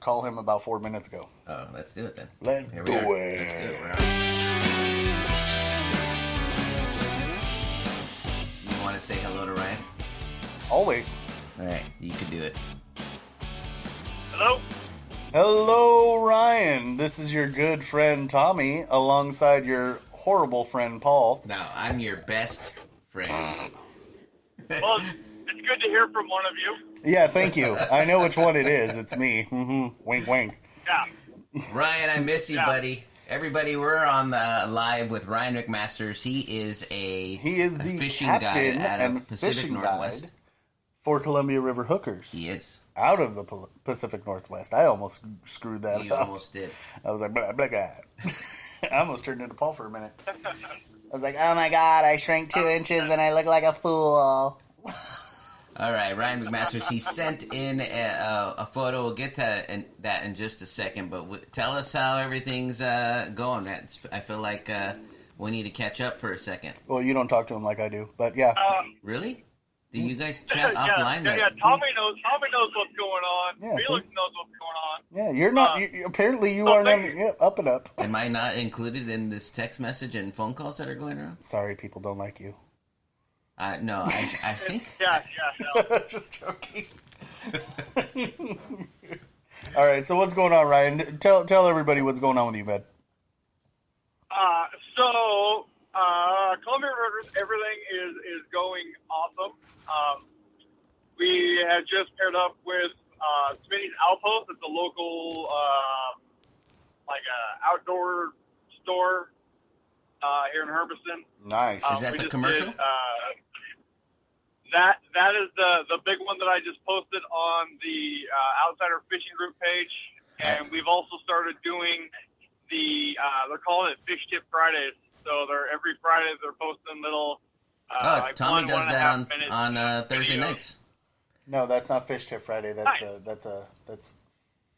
call him about 4 minutes ago. Oh, let's do it then. Let's do it. Let's do it. We're on. You want to say hello to Ryan? Always. All right, you can do it. Hello? Hello, Ryan. This is your good friend Tommy, alongside your horrible friend Paul. Now, I'm your best friend. Well, it's good to hear from one of you. Yeah, thank you. I know which one it is. It's me. Wink, wink. Yeah. Ryan, I miss you, buddy. Everybody, we're on the live with Ryan McMasters. He is the fishing captain guide out of and Pacific fishing Northwest. guide for Columbia River Hookers. He is. Out of the Pacific Northwest. I almost screwed that You up. almost did. I was like, blah, blah, blah. I almost turned into Paul for a minute. I was like, oh my god, I shrank 2 inches and I look like a fool. All right, Ryan McMasters, he sent in a photo. We'll get to that in just a second, but tell us how everything's going. I feel like we need to catch up for a second. Well, you don't talk to him like I do, but yeah. Really? Do you guys chat offline? Yeah, Tommy knows what's going on. Yeah, Felix knows what's going on. Yeah, you're not. Apparently, you aren't up and up. Am I not included in this text message and phone calls that are going around? Sorry, people don't like you. No, I think. Yeah, no. Just joking. All right, so what's going on, Ryan? Tell everybody what's going on with you, bud. Columbia River, everything is going awesome. We had just paired up with Smitty's Outpost. It's a local, outdoor store here in Hermiston. Nice. Is that the commercial? That is the big one that I just posted on the Outsider Fishing Group page, and we've also started doing they're calling it Fish Tip Fridays. So every Friday they're posting little. Tommy does that on Thursday videos. nights. No, that's not Fish Tip Friday. That's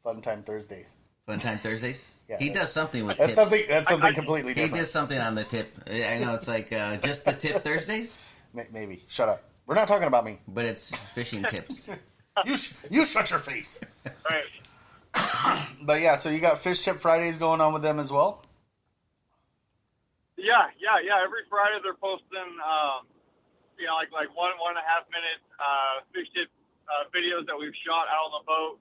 Fun Time Thursdays. Fun Time Thursdays. Yeah, he does something with that's tips. That's something completely different. He does something on the tip. I know it's like just the tip Thursdays. Maybe. Shut up. We're not talking about me. But it's fishing tips. You shut your face. Right. But yeah, so you got Fish Tip Fridays going on with them as well? Yeah. Every Friday they're posting, like 1.5 minute fish tip videos that we've shot out on the boat.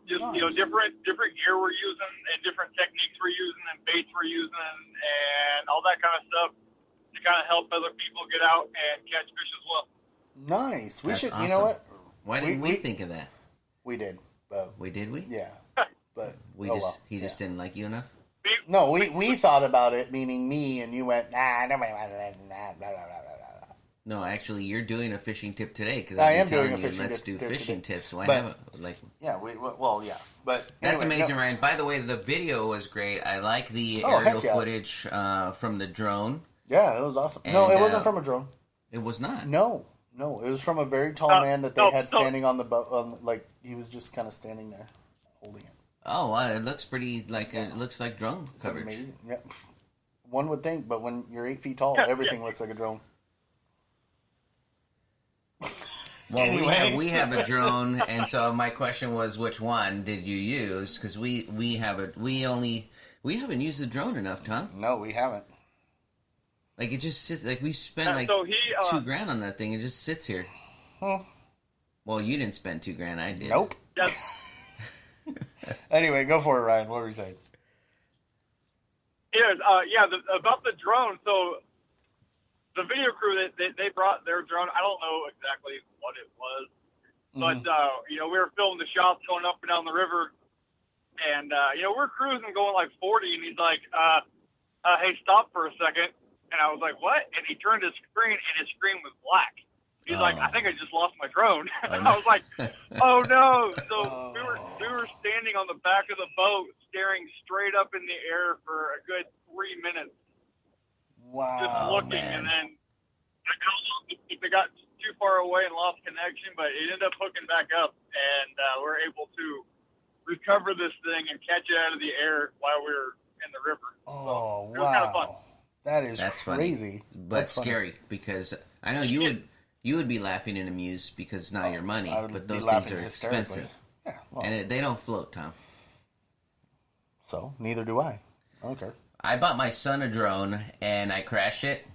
Just nice. Different gear we're using and different techniques we're using and baits we're using and all that kind of stuff to kind of help other people get out and catch fish as well. Nice. That's should. awesome. You know what? Why didn't we think of that? We did. Did we? Yeah. But he just didn't like you enough. No, we thought about it, meaning me, and you went, nobody wants that, blah, blah, blah, blah. No, actually, you're doing a fishing tip today because I am doing a fishing let's tip do fishing today. tips. Why But- haven't Yeah, yeah. But That's anyway, amazing, no. Ryan. By the way, the video was great. I like the Oh, aerial heck yeah. footage from the drone. Yeah, it was awesome. And, no, it wasn't from a drone. It was not. No, it was from a very tall man that they had standing on the boat. He was just kind of standing there, holding it. Oh, wow, it looks pretty it looks like drone It's coverage. amazing. Yeah. One would think, but when you're 8 feet tall, everything looks like a drone. Well, Anyway. we have a drone, and so my question was, which one did you use? Because we haven't used the drone enough, Tom. No, we haven't. Like it just sits. Like we spent $2,000 on that thing. It just sits here. Huh. Well, you didn't spend $2,000. I did. Nope. Yes. Anyway, go for it, Ryan. What were you saying? About the drone. So the video crew they brought their drone. I don't know exactly what it was, but we were filming the shots going up and down the river, and we're cruising going like 40, and he's like, "Hey, stop for a second." And I was like, "What?" And he turned his screen, and his screen was black. He's like, "I think I just lost my drone." I was like, "Oh no!" So we were standing on the back of the boat, staring straight up in the air for a good 3 minutes, Wow. just looking. Man. And then it got too far away and lost connection, but it ended up hooking back up, and we were able to recover this thing and catch it out of the air while we were in the river. Oh, it was kind of fun. That's funny, crazy. but That's funny. scary because I know you would be laughing and amused because it's not your money, I would but be those laughing things are hysterically. expensive, Yeah, well, and they don't float, Tom. So neither do I. I don't care. I bought my son a drone and I crashed it.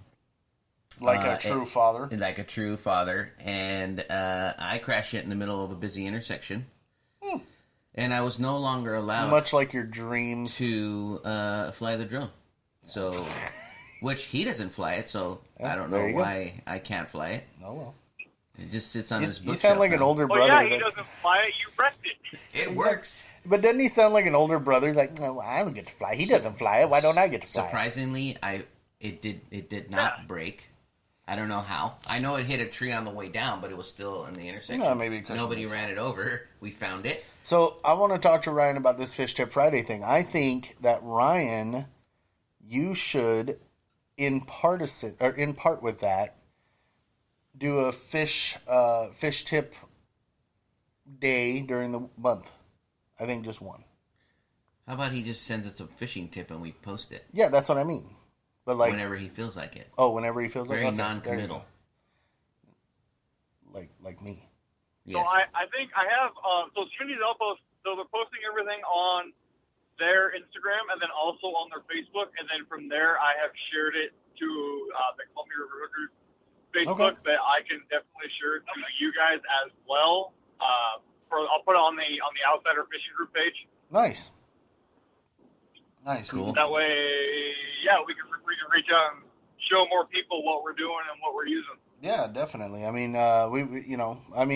Like a true father. Like a true father. And I crashed it in the middle of a busy intersection. And I was no longer allowed... Much like your dreams. ...to fly the drone. So... Which he doesn't fly it, so I don't know why I can't fly it. Oh, well. It just sits on his bookshelf. You sound like an older brother. Well, yeah, he doesn't fly it. You wrecked it. It works. But doesn't he sound like an older brother? Like, no, I don't get to fly. He doesn't fly it. Why don't I get to fly it? Surprisingly, it did not break. I don't know how. I know it hit a tree on the way down, but it was still in the intersection. No, maybe because nobody ran it over. We found it. So I want to talk to Ryan about this Fish Tip Friday thing. I think that Ryan, you should, in part with that, do a fish tip day during the month. I think just one. How about he just sends us a fishing tip and we post it? Yeah, that's what I mean. But like whenever he feels like it. Oh, whenever he feels very like it. Very non-committal. Like me. Yes. So I think I have so Trinity Outpost. So they're posting everything on their Instagram and then also on their Facebook, and then from there I have shared it to the Columbia River Hookers Facebook. That I can definitely share it to you guys as well. I'll put it on the Outsider Fishing Group page. Nice. Cool. That way, yeah, we can reach out and show more people what we're doing and what we're using. Yeah, definitely. I mean,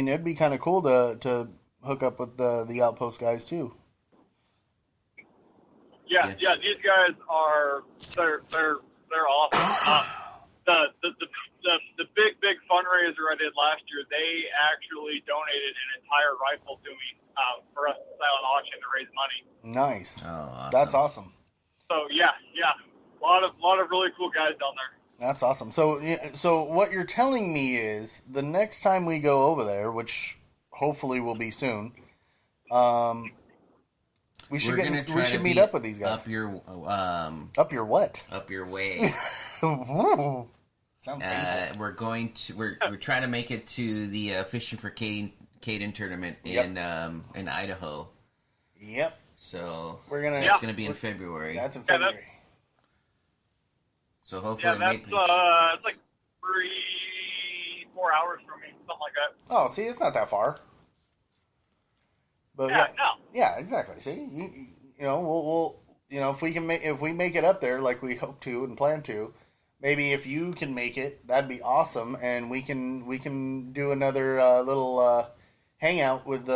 it'd be kind of cool to hook up with the Outpost guys too. Yeah, these guys they're awesome. The big fundraiser I did last year, they actually donated an entire rifle to me for us to sell at auction to raise money. Nice. Oh, awesome. That's awesome. So yeah, a lot of really cool guys down there. That's awesome. So what you're telling me is the next time we go over there, which hopefully will be soon, we should meet up with these guys. Up your what? Up your way. Sounds crazy. We're trying to make it to the Fishing for Caden tournament in Idaho. Yep. So it's gonna be in February. That's in February. So hopefully, it's like 3-4 hours from me, something like that. Oh, see, it's not that far. But yeah, exactly. See, we'll if we make it up there like we hope to and plan to, maybe if you can make it, that'd be awesome, and we can do another little hangout with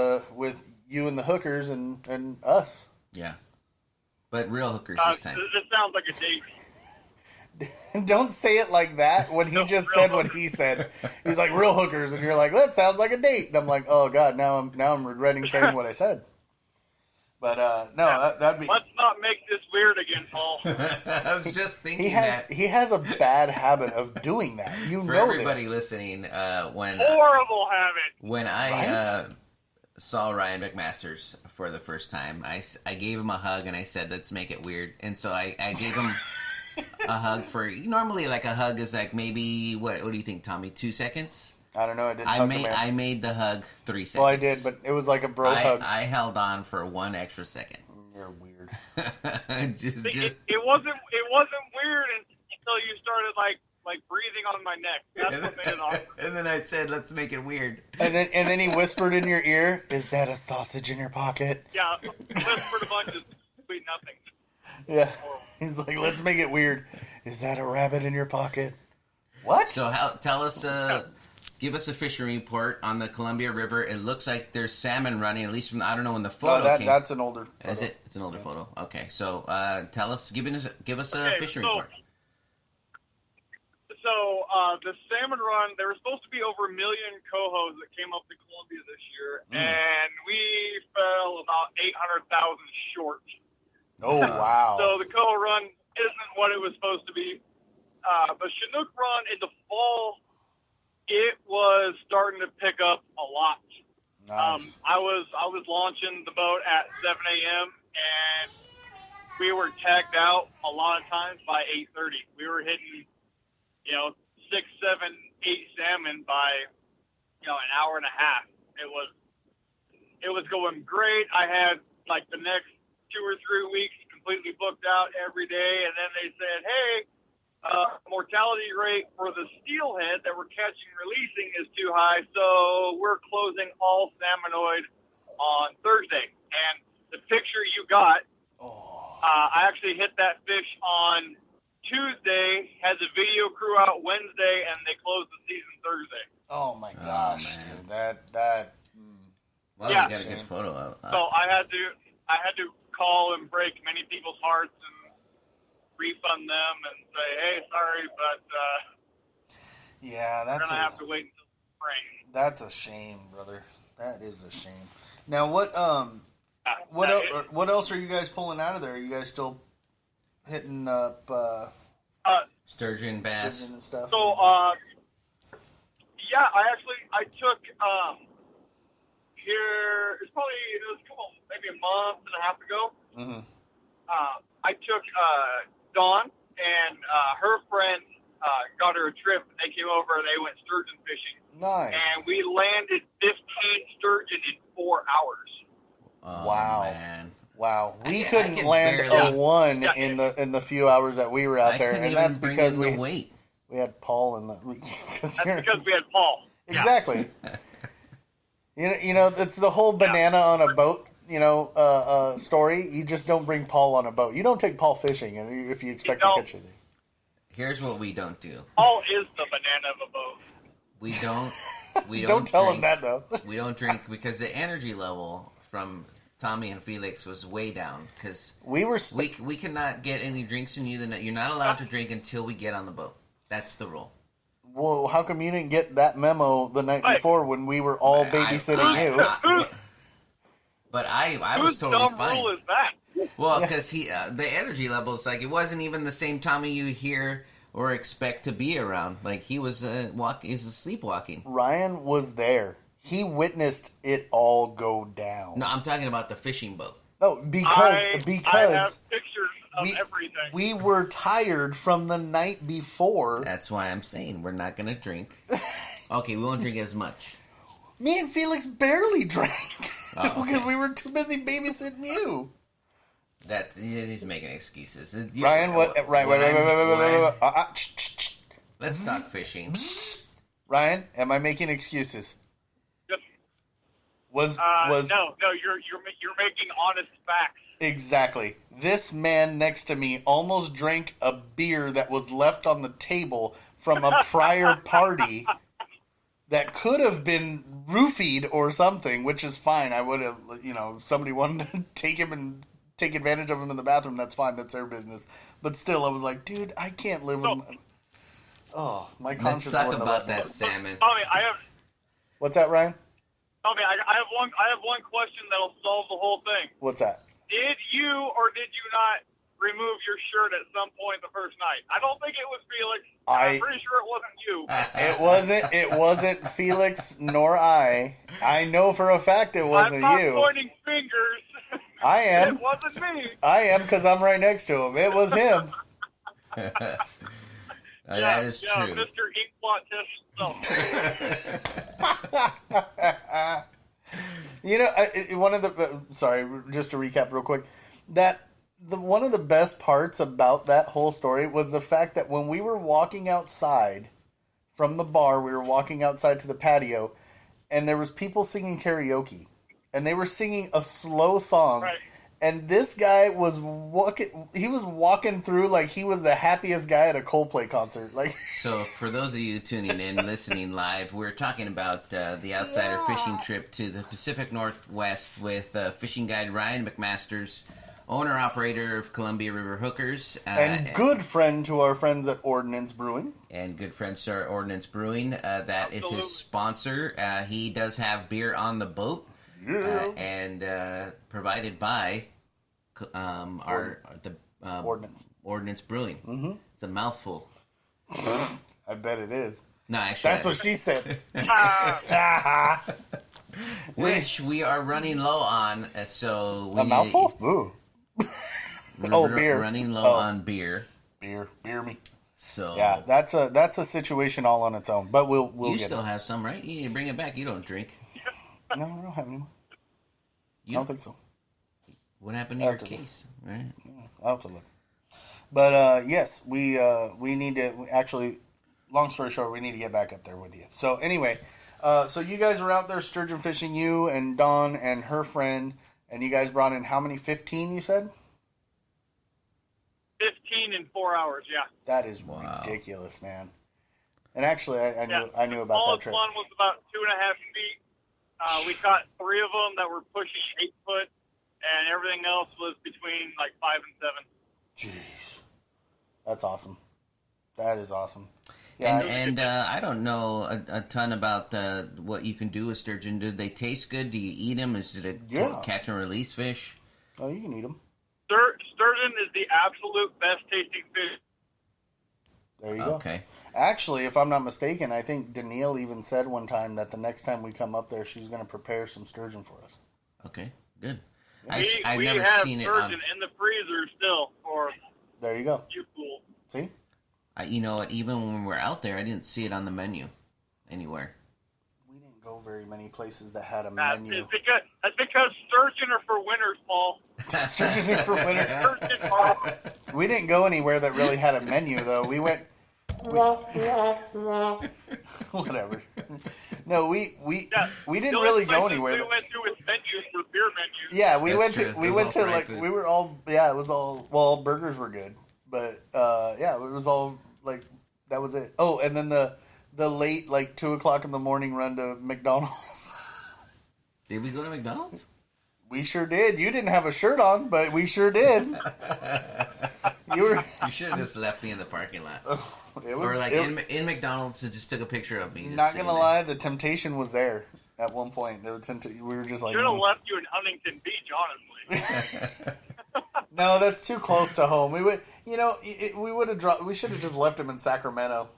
you and the hookers and us. Yeah, but real hookers this time. This sounds like a date. Don't say it like that when he just said what he said. He's like, real hookers, and you're like, that sounds like a date. And I'm like, oh god, now I'm regretting saying what I said. But that'd be. Let's not make this weird again, Paul. I was just thinking he has a bad habit of doing that. For everybody listening, horrible habit. When I saw Ryan McMasters for the first time, I gave him a hug and I said, let's make it weird. And so I gave him a hug normally like a hug is like maybe what do you think, Tommy? 2 seconds? I don't know. I made the hug 3 seconds. Well, I did, but it was like a bro hug. I held on for 1 extra second. You're weird. It wasn't weird until you started like breathing on my neck. That's what made it awkward. And then I said, let's make it weird. And then he whispered in your ear, "Is that a sausage in your pocket?" Yeah, whispered a bunch of sweet nothing. Yeah, he's like, "Let's make it weird. Is that a rabbit in your pocket?" What? So tell us, give us a fishing report on the Columbia River. It looks like there's salmon running, at least from I don't know when the photo came. That's an older photo. Is it? It's an older photo. Okay, so tell us, give us a fishing report. So the salmon run, there were supposed to be over 1 million cohos that came up to Columbia this year, and we fell about 800,000 short. Oh, wow. So the coho run isn't what it was supposed to be. The Chinook run in the fall, it was starting to pick up a lot. Nice. I was launching the boat at 7 a.m. and we were tagged out a lot of times by 8:30. We were hitting 6, 7, 8 salmon by an hour and a half. It was going great. I had like the next 2 or 3 weeks completely booked out every day. And then they said, hey, mortality rate for the steelhead that we're catching and releasing is too high, so we're closing all salmonoid on Thursday. And the picture you got, I actually hit that fish on Tuesday, had the video crew out Wednesday, and they closed the season Thursday. Oh my gosh, dude, that. Well, Yeah. you got a good photo of. So I had to call and break many people's hearts and refund them and say, hey, sorry, but yeah, we're gonna have to wait until spring. That's a shame, brother. That is a shame. Now, what else are you guys pulling out of there? Are you guys still hitting up Sturgeon, bass. sturgeon and stuff? So, yeah, I took here. It was maybe a month and a half ago. Mm-hmm. I took Dawn and her friend got her a trip. And they came over and they went sturgeon fishing. Nice. And we landed 15 sturgeon in 4 hours. Oh, Wow. Man. Wow, we I couldn't can land barely- a one Yeah. in the few hours that we were out I there, couldn't and even that's bring because in we the weight. had Paul in the. That's because we had Paul. Exactly. You know, it's the whole banana on a boat. Story. You just don't bring Paul on a boat. You don't take Paul fishing, and if you expect to catch anything. Here's what we don't do. Paul is the banana of a boat. We don't. We Don't tell him drink. that though. We don't drink because the energy level from Tommy and Felix was way down because We were. we cannot get any drinks in you. You're not allowed to drink until we get on the boat. That's the rule. Well, how come you didn't get that memo the night Right. before when we were all babysitting you? But I was Whose totally dumb fine. rule is that? Well, because the energy levels, like, it wasn't even the same Tommy you hear or expect to be around. Like, he was sleepwalking. Ryan was there. He witnessed it all go down. No, I'm talking about the fishing boat. No, I because have pictures of everything. we were tired from the night before. That's why I'm saying we're not going to drink. Okay, we won't drink as much. Me and Felix barely drank Oh, okay. because we were too busy babysitting you. He's making excuses. Ryan, what? Ryan, wait. Let's talk fishing. Ryan, am I making excuses? Just, Was no, you're making honest facts. exactly. This man next to me almost drank a beer that was left on the table from a prior party that could have been roofied or something, which is fine. I would have, somebody wanted to take him and take advantage of him in the bathroom. That's fine. That's their business. But still, I was like, dude, I can't live with. Oh, my Let's conscience. talk wouldn't about allow me. that salmon. Tommy, I have What's that, Ryan? I have one question that'll solve the whole thing. What's that? Did you or did you not remove your shirt at some point the first night? I don't think it was Felix. I'm pretty sure it wasn't you. It wasn't Felix nor I. I know for a fact it wasn't I'm not you. pointing fingers. I am. It wasn't me. I am because I'm right next to him. It was him. That is true. Mr. Inkblot test himself. One of the sorry, just to recap real quick, one of the best parts about that whole story was the fact that when we were walking outside from the bar, we were walking outside to the patio, and there was people singing karaoke, and they were singing a slow song. Right. And this guy was walking through like he was the happiest guy at a Coldplay concert. Like, So, for those of you tuning in, listening live, we're talking about the outsider fishing trip to the Pacific Northwest with fishing guide Ryan McMasters, owner-operator of Columbia River Hookers. and good friend to our friends at Ordnance Brewing. And good friends to our Ordnance Brewing. That is Absolutely. his sponsor. He does have beer on the boat. Yeah. And provided by Ordnance. Ordnance Brewing. Mm-hmm. It's a mouthful. I bet it is. No, actually, That's what she said. which we are running low on. So we A mouthful? Ooh. Beer. Running low on beer. Beer me. So Yeah, that's a situation all on its own. But we'll you get still it. have some, right? You need to bring it back. You don't drink. No, I don't have any more. I You don't think so. What happened to your case? Right. I'll have to look. But yes, we need to actually. Long story short, we need to get back up there with you. So anyway, so you guys were out there sturgeon fishing, you and Dawn and her friend, and you guys brought in how many? 15, you said? 15 in 4 hours, yeah. That is ridiculous, man. And actually, I knew about that trip. The smallest one was about 2.5 feet. We caught 3 of them that were pushing 8 foot, and everything else was between like 5 and 7. Jeez, that's awesome. That is awesome. Yeah, and I don't know a ton about what you can do with sturgeon. Do they taste good? Do you eat them? Is it a catch and release fish? Oh, you can eat them. Sturgeon is the absolute best tasting fish. There you go. Okay. Actually, if I'm not mistaken, I think Danielle even said one time that the next time we come up there, she's going to prepare some sturgeon for us. Okay, good. I've never seen it. We have sturgeon in the freezer still for. There you go. You fool. See? You know what? Even when we were out there, I didn't see it on the menu anywhere. We didn't go very many places that had a menu. That's because sturgeon are for winners, Paul. Sturgeon are for winners. We didn't go anywhere that really had a menu, though. We went. Whatever. No, we didn't really go anywhere. We went through with menus for beer menus. Yeah, we That's went true. to like food. we were all it was all well burgers were good, but yeah, it was all like that was it. Oh, and then the late like 2:00 in the morning run to McDonald's. Did we go to McDonald's? We sure did. You didn't have a shirt on, but we sure did. You should have just left me in the parking lot. It was, or like in McDonald's, and just took a picture of me. Not gonna lie, the temptation was there at one point. We were just like, should have left you in Huntington Beach, honestly. No, that's too close to home. We would, we would have dropped. We should have just left him in Sacramento.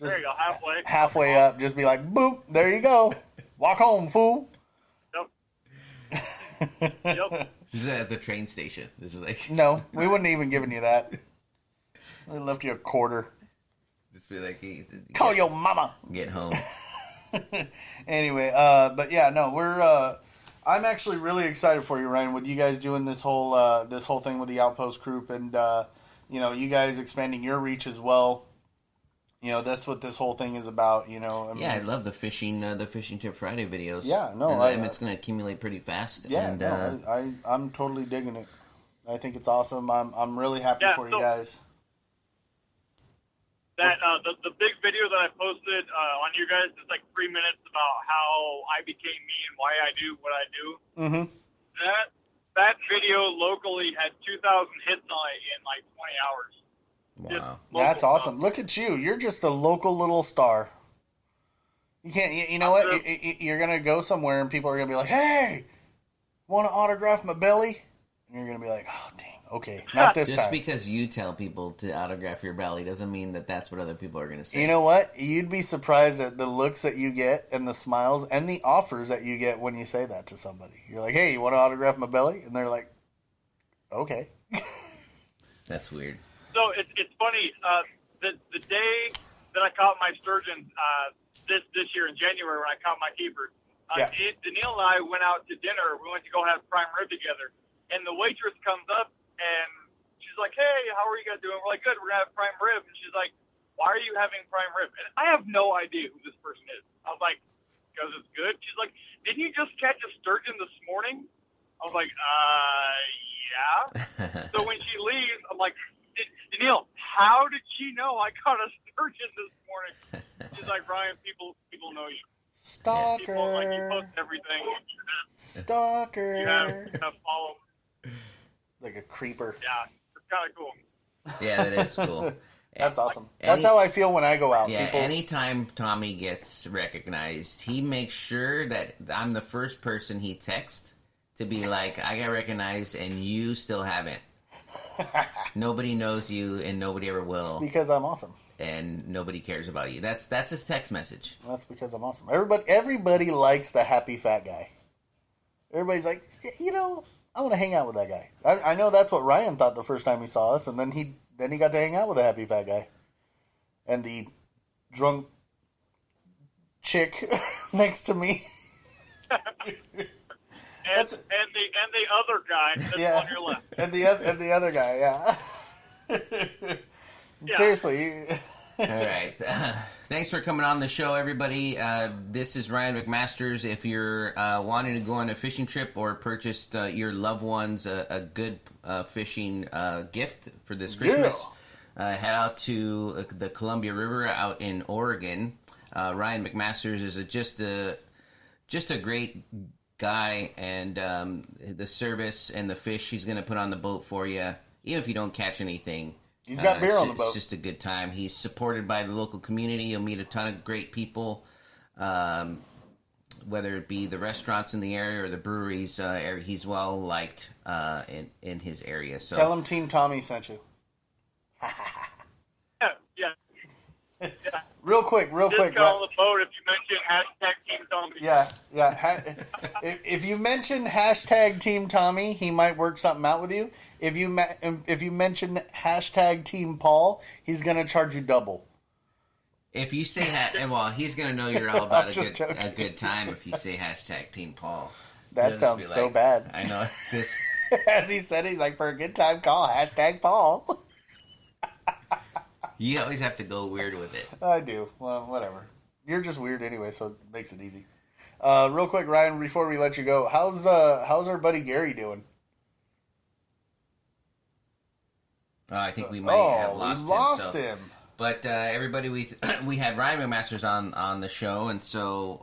Just there you go, halfway. Halfway up, just be like, boop, there you go. Walk home, fool. Yep. This is at the train station. This is like no, we wouldn't even given you that. We left you a quarter. Just be like, hey, call your mama. Get home. Anyway, but yeah, no, we're. I'm actually really excited for you, Ryan, with you guys doing this whole thing with the Outpost group, and you guys expanding your reach as well. That's what this whole thing is about. I love the fishing Tip Friday videos. Yeah, no, and it's going to accumulate pretty fast. Yeah, and, I'm totally digging it. I think it's awesome. I'm really happy for you guys. That the big video that I posted on you guys is like 3 minutes about how I became me and why I do what I do. Mm-hmm. That video locally had 2,000 hits on it in like 20 hours. Wow, that's awesome! Look at you. You're just a local little star. You can't. You know what? You're gonna go somewhere and people are gonna be like, "Hey, want to autograph my belly?" And you're gonna be like, "Oh, dang. Okay, not this Just time." because you tell people to autograph your belly doesn't mean that that's what other people are gonna say. You know what? You'd be surprised at the looks that you get and the smiles and the offers that you get when you say that to somebody. You're like, "Hey, you want to autograph my belly?" And they're like, "Okay." That's weird. So it's funny. The day that I caught my sturgeon this year in January when I caught my keeper, Danielle and I went out to dinner. We went to go have prime rib together, and the waitress comes up and she's like, "Hey, how are you guys doing?" We're like, "Good. We're gonna have prime rib." And she's like, "Why are you having prime rib?" And I have no idea who this person is. I was like, "Because it's good." She's like, "Didn't you just catch a sturgeon this morning?" I was like, yeah. So when she leaves, I'm like, Danielle, how did she know I caught a sturgeon this morning? She's like, "Ryan, people know you. Stalker. People, like, you post everything. Stalker. You have to follow." Like a creeper. Yeah, it's kind of cool. Yeah, that is cool. That's awesome. That's how I feel when I go out. Yeah, anytime Tommy gets recognized, he makes sure that I'm the first person he texts to be like, "I got recognized and you still haven't." Nobody knows you, and nobody ever will. It's because I'm awesome, and nobody cares about you. That's his text message. That's because I'm awesome. Everybody likes the happy fat guy. Everybody's like, I want to hang out with that guy. I know that's what Ryan thought the first time he saw us, and then he got to hang out with the happy fat guy, and the drunk chick next to me. That's and the other guy that's yeah. on your left. And the other guy, yeah. Yeah. Seriously. All right. Thanks for coming on the show, everybody. This is Ryan McMasters. If you're wanting to go on a fishing trip or purchase your loved ones a good fishing gift for this Christmas, head out to the Columbia River out in Oregon. Ryan McMasters is just a great guy, and the service and the fish he's going to put on the boat for you, even if you don't catch anything. He's got beer on the boat. It's just a good time. He's supported by the local community. You'll meet a ton of great people, whether it be the restaurants in the area or the breweries. He's well liked in his area. So tell him Team Tommy sent you. Yeah. Real quick. Just go on the boat if you mention #Team Tommy. Yeah. If you mention #Team Tommy, he might work something out with you. If you mention #Team Paul, he's gonna charge you double. if you say well, he's gonna know you're all about Just a good time if you say #Team Paul. That He'll just sounds be so bad. I know this. As he said, he's like, for a good time, call #Paul. You always have to go weird with it. I do. Well, whatever. You're just weird anyway, so it makes it easy. Real quick, Ryan, before we let you go, how's our buddy Gary doing? I think we might have lost him. him. But everybody, we had Ryan McMasters on the show, and so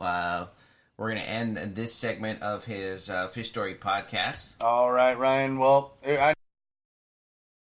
we're going to end this segment of his Fish Story podcast. All right, Ryan. Well, I